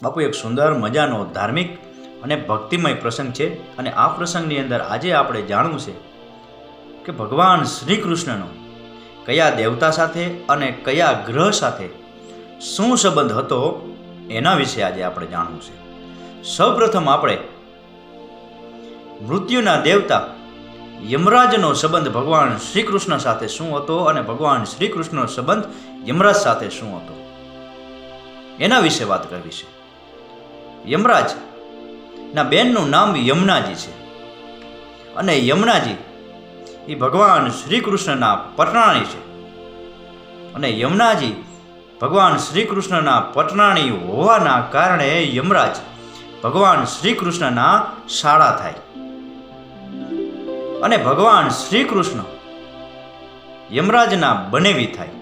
બાપુ એક સુંદર મજાનો ધાર્મિક અને ભક્તિમય પ્રસંગ છે અને આ પ્રસંગની અંદર આજે આપણે જાણવું છે કે ભગવાન શ્રી કૃષ્ણનો કયા દેવતા સાથે અને કયા ગ્રહ સાથે શું સંબંધ હતો એના વિશે આજે આપણે જાણવું છે. સૌપ્રથમ આપણે મૃત્યુના દેવતા યમરાજનો સંબંધ ભગવાન શ્રી કૃષ્ણ સાથે શું હતો અને ભગવાન શ્રી કૃષ્ણનો સંબંધ યમરાજ સાથે શું હતો એના વિશે વાત કરવી છે. યમરાજ ના બેનનું નામ યમુનાજી છે અને યમુનાજી એ ભગવાન શ્રી કૃષ્ણના પટરાણી છે અને યમુનાજી ભગવાન શ્રી કૃષ્ણના પટરાણી હોવાના કારણે યમરાજ ભગવાન શ્રી કૃષ્ણના શાળા થાય અને ભગવાન શ્રી કૃષ્ણ યમરાજના બનેવી થાય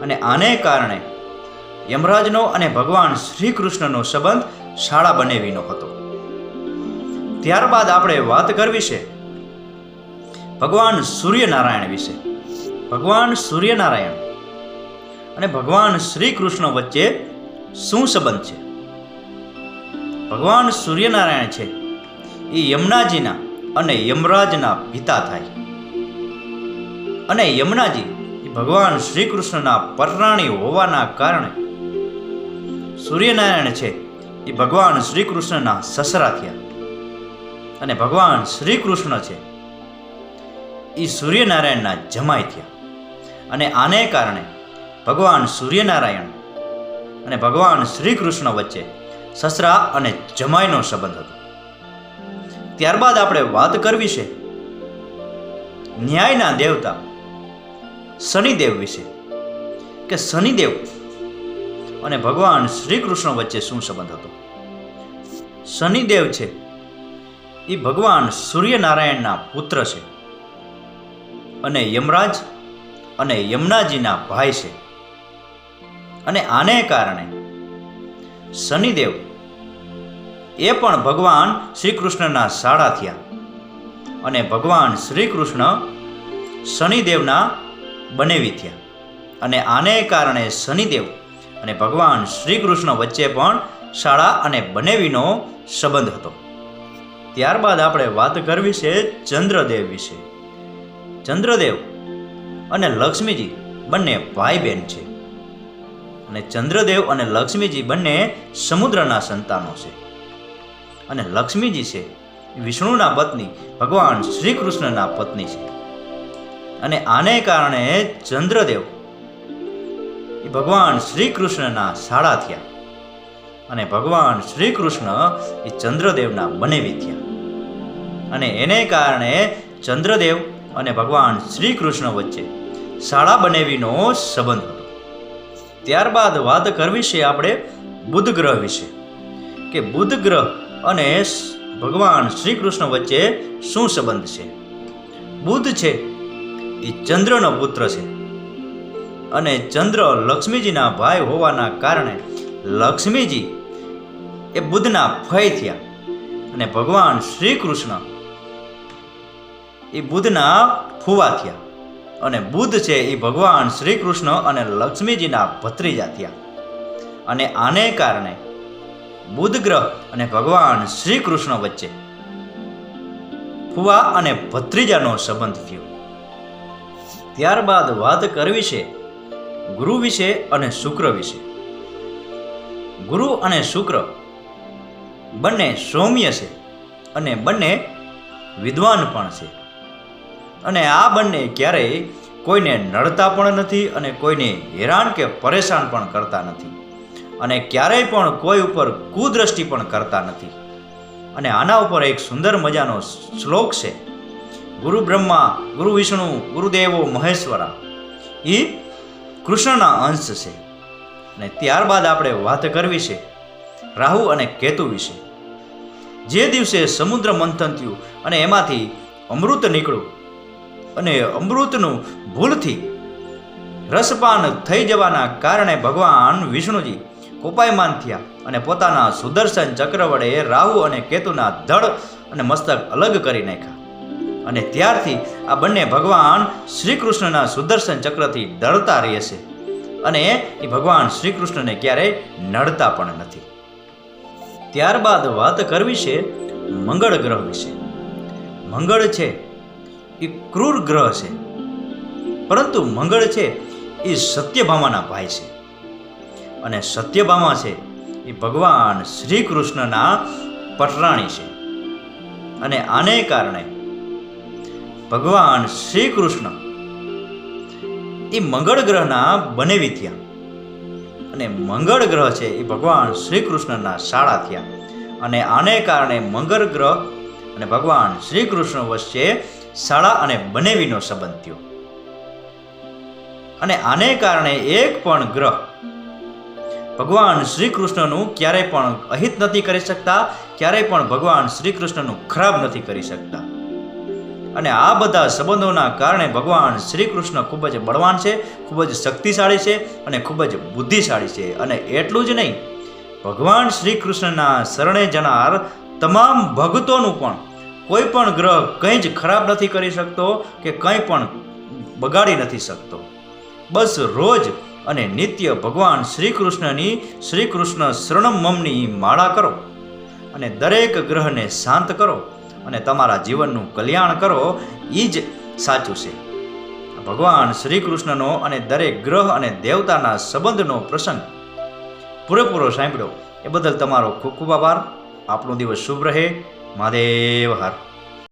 અને આને કારણે યમરાજનો અને ભગવાન શ્રી કૃષ્ણનો સંબંધ શાળા બનેવીનો હતો. ત્યારબાદ આપણે વાત કરવી છે ભગવાન સૂર્યનારાયણ વિશે. ભગવાન સૂર્યનારાયણ અને ભગવાન શ્રી કૃષ્ણ વચ્ચે શું સંબંધ છે? ભગવાન સૂર્યનારાયણ છે એ યમુનાજીના અને યમરાજના પિતા થાય અને યમુનાજી એ ભગવાન શ્રી કૃષ્ણના પટરાણી હોવાના કારણે સૂર્યનારાયણ છે એ ભગવાન શ્રી કૃષ્ણના સસરા થયા અને ભગવાન શ્રી કૃષ્ણ છે એ સૂર્યનારાયણના જમાઈ થયા અને આને કારણે ભગવાન સૂર્યનારાયણ અને ભગવાન શ્રી કૃષ્ણ વચ્ચે સસરા અને જમાઈનો સંબંધ હતો. ત્યારબાદ આપણે વાત કરવી છે ન્યાયના દેવતા શનિદેવ વિશે કે શનિદેવ અને ભગવાન શ્રી કૃષ્ણ વચ્ચે શું સંબંધ હતો. શનિદેવ છે એ ભગવાન સૂર્યનારાયણના પુત્ર છે અને યમરાજ અને યમુનાજીના ભાઈ છે અને આને કારણે શનિદેવ એ પણ ભગવાન શ્રી કૃષ્ણના શાળા થયા અને ભગવાન શ્રી કૃષ્ણ શનિદેવના બનેવી થયા અને આને કારણે શનિદેવ અને ભગવાન શ્રી કૃષ્ણ વચ્ચે પણ શાળા અને બનેવીનો સંબંધ હતો. ત્યારબાદ આપણે વાત કરવી છે ચંદ્રદેવ વિશે. ચંદ્રદેવ અને લક્ષ્મીજી બંને ભાઈ બહેન છે અને ચંદ્રદેવ અને લક્ષ્મીજી બંને સમુદ્રના સંતાનો છે અને લક્ષ્મીજી છે વિષ્ણુના પત્ની ભગવાન શ્રી કૃષ્ણના પત્ની છે અને આને કારણે ચંદ્રદેવ એ ભગવાન શ્રી કૃષ્ણના શાળા થયા અને ભગવાન શ્રી કૃષ્ણ એ ચંદ્રદેવના બનેવી થયા અને એને કારણે ચંદ્રદેવ અને ભગવાન શ્રી કૃષ્ણ વચ્ચે શાળા બનેવીનો સંબંધ હતો. ત્યારબાદ વાત કરવી છે આપણે બુધ ગ્રહ વિશે કે બુધ ગ્રહ અને ભગવાન શ્રી કૃષ્ણ વચ્ચે શું સંબંધ છે. બુધ છે એ ચંદ્રનો પુત્ર છે અને ચંદ્ર લક્ષ્મીજીના ભાઈ હોવાના કારણે લક્ષ્મીજી એ બુધના ફય થયા અને ભગવાન શ્રી કૃષ્ણ એ બુધના ફુવા થયા અને બુધ છે એ ભગવાન શ્રી કૃષ્ણ અને લક્ષ્મીજીના ભત્રીજા થયા અને આને કારણે બુધ ગ્રહ અને ભગવાન શ્રી કૃષ્ણ વચ્ચે ફુવા અને ભત્રીજાનો સંબંધ થયો. ત્યારબાદ વાત કરવી છે ગુરુ વિશે અને શુક્ર વિશે. ગુરુ અને શુક્ર બંને સૌમ્ય છે અને બંને વિદ્વાન પણ છે અને આ બંને ક્યારેય કોઈને નડતા પણ નથી અને કોઈને હેરાન કે પરેશાન પણ કરતા નથી અને ક્યારેય પણ કોઈ ઉપર કુદ્રષ્ટિ પણ કરતા નથી. અને આના ઉપર એક સુંદર મજાનો શ્લોક છે ગુરુ બ્રહ્મા ગુરુ વિષ્ણુ ગુરુદેવો મહેશ્વરા એ કૃષ્ણના અંશ છે. અને ત્યારબાદ આપણે વાત કરવી છે રાહુ અને કેતુ વિશે. જે દિવસે સમુદ્ર મંથન થયું અને એમાંથી અમૃત નીકળ્યું અને અમૃતનું ભૂલથી રસપાન થઈ જવાના કારણે ભગવાન વિષ્ણુજી કોપાયમાન થયા અને પોતાના સુદર્શન ચક્ર વડે રાહુ અને કેતુના ધડ અને મસ્તક અલગ કરી નાખ્યા અને ત્યારથી આ બંને ભગવાન શ્રી કૃષ્ણના સુદર્શન ચક્રથી ડરતા રહે છે અને એ ભગવાન શ્રી કૃષ્ણને ક્યારેય નડતા પણ નથી. ત્યારબાદ વાત કરવી છે મંગળ ગ્રહ વિશે. મંગળ છે એ ક્રૂર ગ્રહ છે, પરંતુ મંગળ છે એ સત્યભામાના ભાઈ છે, અને સત્યભામા છે એ ભગવાન શ્રી કૃષ્ણના પટરાણી છે. અને આને કારણે ભગવાન શ્રી કૃષ્ણ એ મંગળ ગ્રહના બનેવી થયા, અને મંગળ ગ્રહ છે એ ભગવાન શ્રી કૃષ્ણના શાળા થયા. અને આને કારણે મંગળ ગ્રહ અને ભગવાન શ્રી કૃષ્ણ વચ્ચે શાળા અને બનેવીનો સંબંધ થયો. અને આને કારણે એક પણ ગ્રહ ભગવાન શ્રી કૃષ્ણનું ક્યારેય પણ અહિત નથી કરી શકતા, ક્યારેય પણ ભગવાન શ્રી કૃષ્ણનું ખરાબ નથી કરી શકતા. અને આ બધા સંબંધોના કારણે ભગવાન શ્રી કૃષ્ણ ખૂબ જ બળવાન છે, ખૂબ જ શક્તિશાળી છે અને ખૂબ જ બુદ્ધિશાળી છે. અને એટલું જ નહીં, ભગવાન શ્રી કૃષ્ણના શરણે જનાર તમામ ભક્તોનું પણ કોઈ પણ ગ્રહ કંઈ જ ખરાબ નથી કરી શકતો કે કંઈ પણ બગાડી નથી શકતો. બસ રોજ અને નિત્ય ભગવાન શ્રી કૃષ્ણની શ્રી કૃષ્ણ શરણમ મમની માળા કરો અને દરેક ગ્રહને શાંત કરો અને તમારા જીવનનું કલ્યાણ કરો. એ જ સાચું છે. ભગવાન શ્રી કૃષ્ણનો અને દરેક ગ્રહ અને દેવતાના સંબંધનો પ્રસંગ પૂરેપૂરો સાંભળ્યો એ બદલ તમારો ખૂબ ખૂબ આભાર. આપણો દિવસ શુભ રહે. મહાદેવ હર.